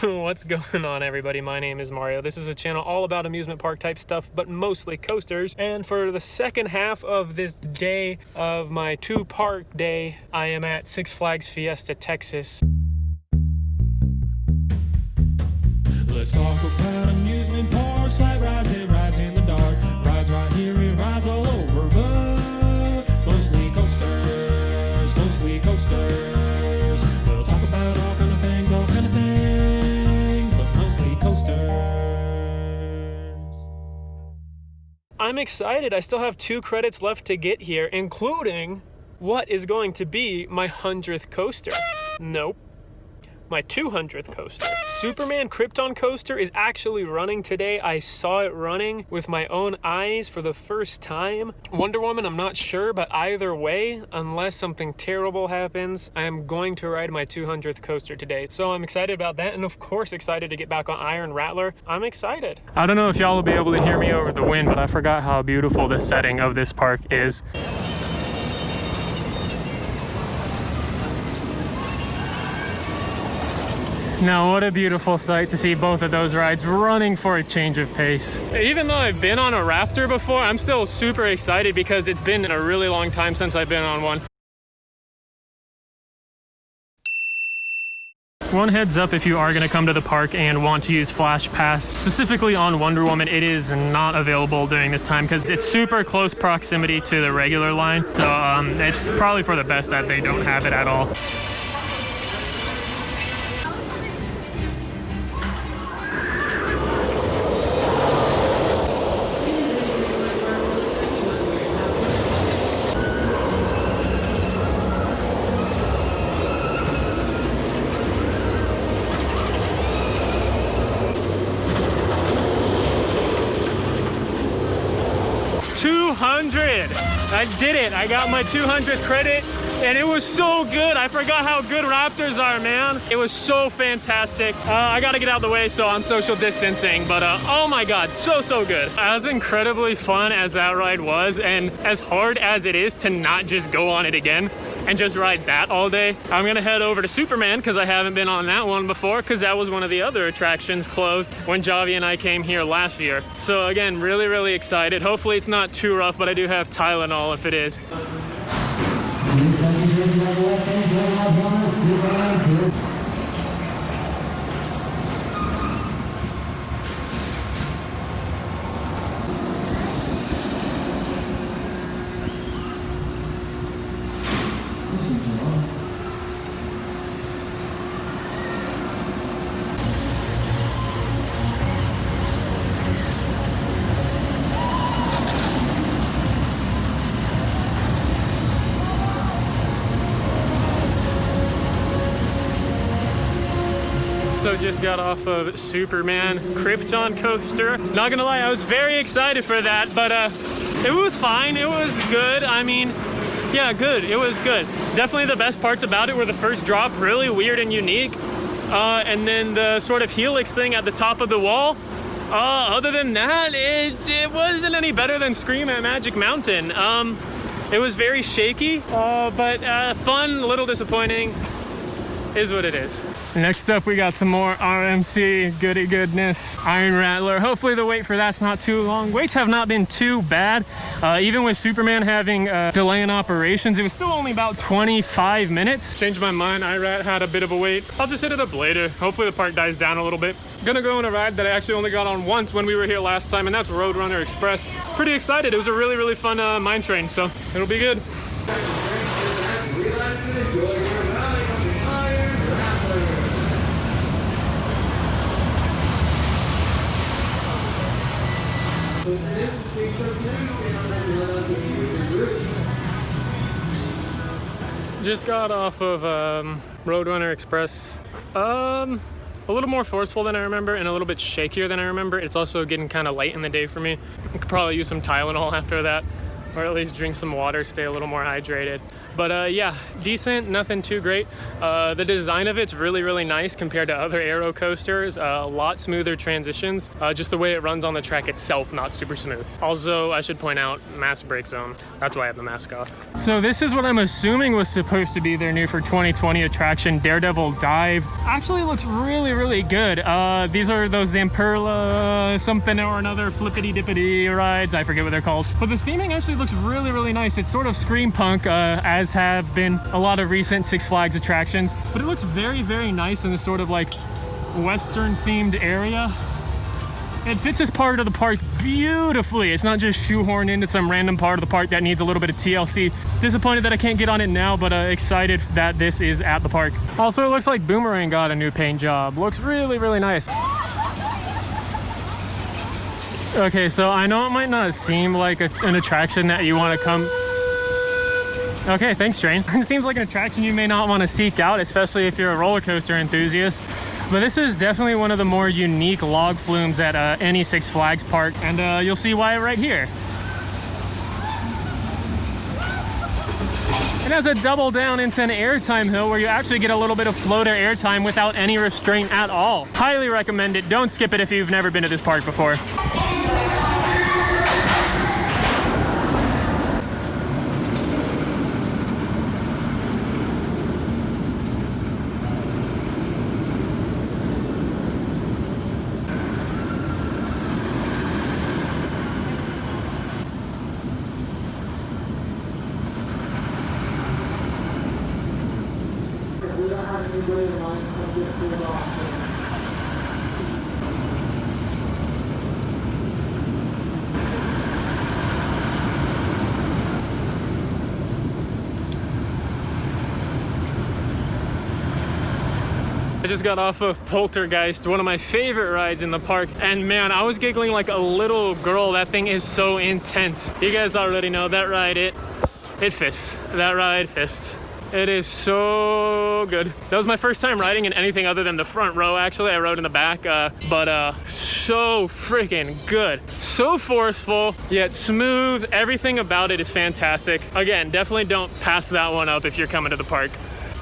What's going on, everybody? My name is Mario. This is a channel all about amusement park type stuff, but mostly coasters. And for the second half of this day of my two-park day, I am at Six Flags Fiesta Texas. Let's talk about amusement parks, like rides in the dark. Rides right here, it rides all over, but mostly coasters, mostly coasters. We'll talk about all kind of things, but mostly coasters. I'm excited. I still have 2 credits left to get here, including what is going to be my 100th coaster. Nope. My 200th coaster. Superman Krypton Coaster is actually running today. I saw it running with my own eyes for the first time. Wonder Woman, I'm not sure, but either way, unless something terrible happens, I am going to ride my 200th coaster today. So I'm excited about that, and of course excited to get back on Iron Rattler. I'm excited. I don't know if y'all will be able to hear me over the wind, but I forgot how beautiful the setting of this park is. Now, what a beautiful sight to see both of those rides running for a change of pace. Even though I've been on a Raptor before, I'm still super excited because it's been a really long time since I've been on one. One heads up, if you are going to come to the park and want to use Flash Pass, specifically on Wonder Woman, it is not available during this time because it's super close proximity to the regular line. So it's probably for the best that they don't have it at all. I did it. I got my 200th credit and it was so good. I forgot how good Raptors are, man. It was so fantastic. I gotta get out of the way, so I'm social distancing, but oh my God, so good. As incredibly fun as that ride was, and as hard as it is to not just go on it again and just ride that all day, I'm gonna head over to Superman because I haven't been on that one before, because that was one of the other attractions closed when Javi and I came here last year. So again, really excited. Hopefully it's not too rough, but I do have Tylenol if it is. So just got off of Superman Krypton Coaster. Not gonna lie, I was very excited for that, but it was fine, it was good. I mean, yeah, good, it was good. Definitely the best parts about it were the first drop, really weird and unique. And then the sort of helix thing at the top of the wall. Other than that, it wasn't any better than Scream at Magic Mountain. It was very shaky, but fun, a little disappointing, is what it is. Next up, we got some more RMC goody goodness. Iron Rattler. Hopefully the wait for that's not too long. Waits have not been too bad. Even with Superman having a delay in operations, it was still only about 25 minutes. Changed my mind. IRAT had a bit of a wait. I'll just hit it up later. Hopefully the park dies down a little bit. Gonna go on a ride that I actually only got on once when we were here last time, and that's Roadrunner Express. Pretty excited. It was a really fun mine train, so it'll be good. Just got off of Roadrunner Express. A little more forceful than I remember and a little bit shakier than I remember. It's also getting kind of late in the day for me. I could probably use some Tylenol after that, or at least drink some water, stay a little more hydrated. But yeah, decent, nothing too great. The design of it's really, really nice compared to other aero coasters. A lot smoother transitions. Just the way it runs on the track itself, not super smooth. Also, I should point out, mask break zone. That's why I have the mask off. So this is what I'm assuming was supposed to be their new for 2020 attraction, Daredevil Dive. Actually looks really, really good. These are those Zamperla something or another flippity-dippity rides. I forget what they're called. But the theming actually looks really, really nice. It's sort of scream punk, as have been a lot of recent Six Flags attractions. But it looks very, very nice in this sort of like Western themed area. It fits this part of the park beautifully. It's not just shoehorned into some random part of the park that needs a little bit of TLC. Disappointed that I can't get on it now, but excited that this is at the park. Also, it looks like Boomerang got a new paint job. Looks really, really nice. Okay, so I know it might not seem like an attraction that you want to come... Okay, thanks, Train. It seems like an attraction you may not want to seek out, especially if you're a roller coaster enthusiast. But this is definitely one of the more unique log flumes at any Six Flags park, and you'll see why right here. It has a double down into an airtime hill where you actually get a little bit of floater airtime without any restraint at all. Highly recommend it. Don't skip it if you've never been to this park before. I just got off of Poltergeist, one of my favorite rides in the park, and man, I was giggling like a little girl. That thing is so intense. You guys already know that ride, it fists. That ride fists. It is so good. That was my first time riding in anything other than the front row, actually. I rode in the back, but so freaking good. So forceful, yet smooth. Everything about it is fantastic. Again, definitely don't pass that one up if you're coming to the park.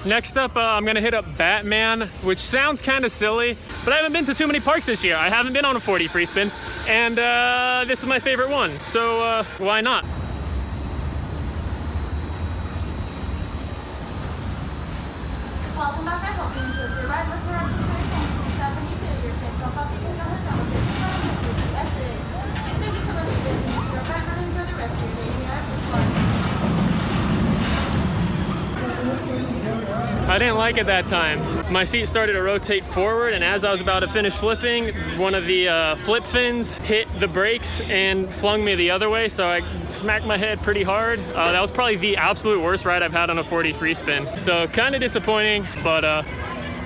Next up, I'm gonna hit up Batman, which sounds kind of silly, but I haven't been to too many parks this year. I haven't been on a 40 free spin, and this is my favorite one, so why not? Welcome back. I hope you enjoyed your ride. Let's direct you to the things. Please stop when you do. Your transfer copy can go ahead and double check your phone. That's it. Thank you so much for visiting us. Your Batman. Enjoy the rest of your day. We are so fun. I didn't like it that time. My seat started to rotate forward, and as I was about to finish flipping, one of the flip fins hit the brakes and flung me the other way, so I smacked my head pretty hard. That was probably the absolute worst ride I've had on a 40 free spin. So kind of disappointing, but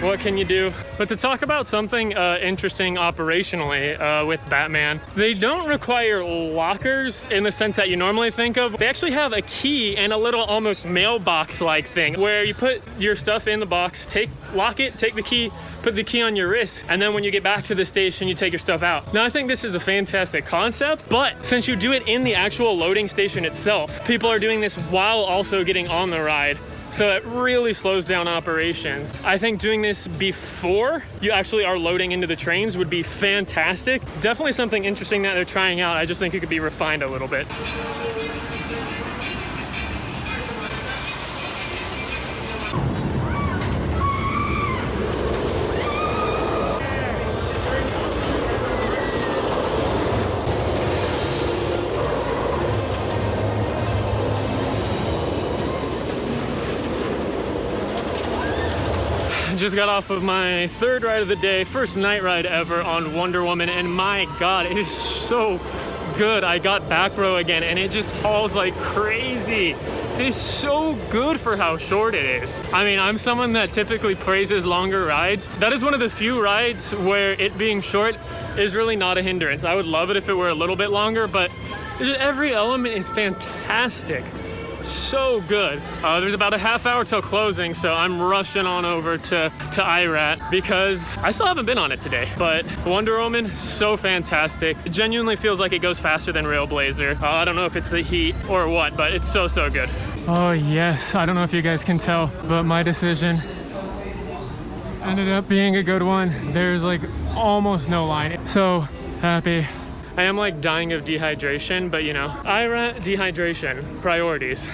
what can you do? But to talk about something interesting operationally with Batman, they don't require lockers in the sense that you normally think of. They actually have a key and a little almost mailbox-like thing where you put your stuff in the box, lock it, take the key, put the key on your wrist, and then when you get back to the station, you take your stuff out. Now, I think this is a fantastic concept, but since you do it in the actual loading station itself, people are doing this while also getting on the ride. So it really slows down operations. I think doing this before you actually are loading into the trains would be fantastic. Definitely something interesting that they're trying out. I just think it could be refined a little bit. Just got off of my third ride of the day, first night ride ever on Wonder Woman, and my God, it is so good. I got back row again, and it just hauls like crazy. It is so good for how short it is. I mean, I'm someone that typically praises longer rides. That is one of the few rides where it being short is really not a hindrance. I would love it if it were a little bit longer, but every element is fantastic. So good. There's about a half hour till closing, so I'm rushing on over to IRAT because I still haven't been on it today. But Wonder Woman, so fantastic. It genuinely feels like it goes faster than Railblazer. I don't know if it's the heat or what, but it's so good. Oh yes, I don't know if you guys can tell, but my decision ended up being a good one. There's like almost no line. So happy. I am like dying of dehydration, but you know, IRAT dehydration, priorities.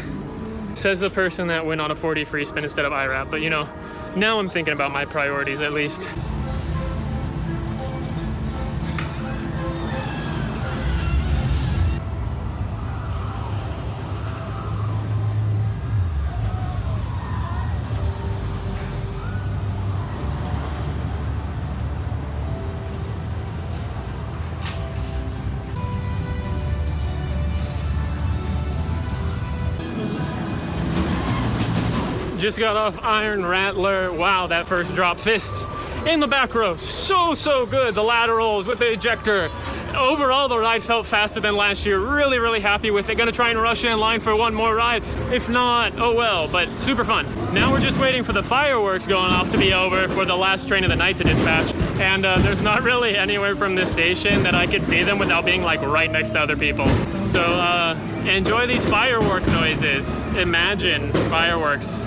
Says the person that went on a 40 free spin instead of IRAT, but you know, now I'm thinking about my priorities at least. Just got off Iron Rattler. Wow, that first drop, fists in the back row. So good. The laterals with the ejector. Overall, the ride felt faster than last year. Really happy with it. Gonna try and rush in line for one more ride. If not, oh well, but super fun. Now we're just waiting for the fireworks going off to be over for the last train of the night to dispatch. And there's not really anywhere from this station that I could see them without being like right next to other people. So enjoy these firework noises. Imagine fireworks.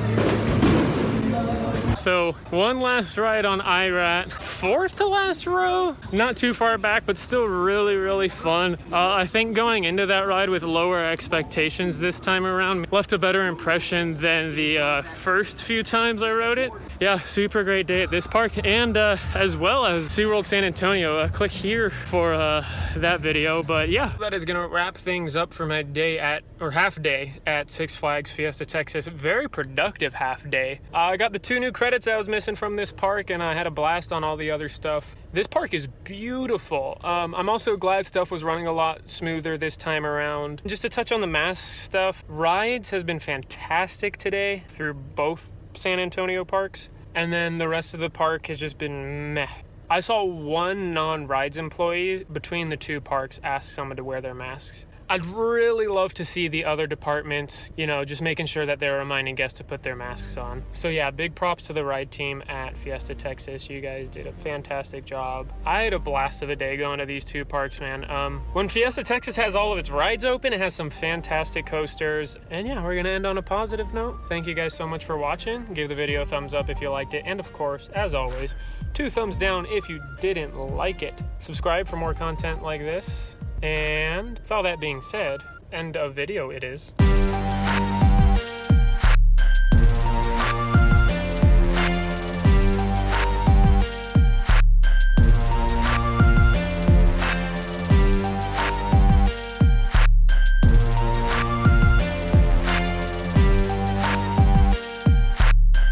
So one last ride on IRAT, fourth to last row, not too far back, but still really fun. I think going into that ride with lower expectations this time around left a better impression than the first few times I rode it. Yeah, super great day at this park, and as well as SeaWorld San Antonio. Click here for that video. But yeah, that is gonna wrap things up for my day at, or half day at Six Flags Fiesta Texas. Very productive half day. I got the 2 new credits I was missing from this park, and I had a blast on all the other stuff. This park is beautiful. I'm also glad stuff was running a lot smoother this time around. Just to touch on the mask stuff, rides has been fantastic today through both San Antonio parks, and then the rest of the park has just been meh. I saw one non-rides employee between the 2 parks ask someone to wear their masks. I'd really love to see the other departments, you know, just making sure that they're reminding guests to put their masks on. So yeah, big props to the ride team at Fiesta Texas. You guys did a fantastic job. I had a blast of a day going to these 2 parks, man. When Fiesta Texas has all of its rides open, it has some fantastic coasters. And yeah, we're gonna end on a positive note. Thank you guys so much for watching. Give the video a thumbs up if you liked it. And of course, as always, 2 thumbs down if you didn't like it. Subscribe for more content like this. And with all that being said, end of video it is.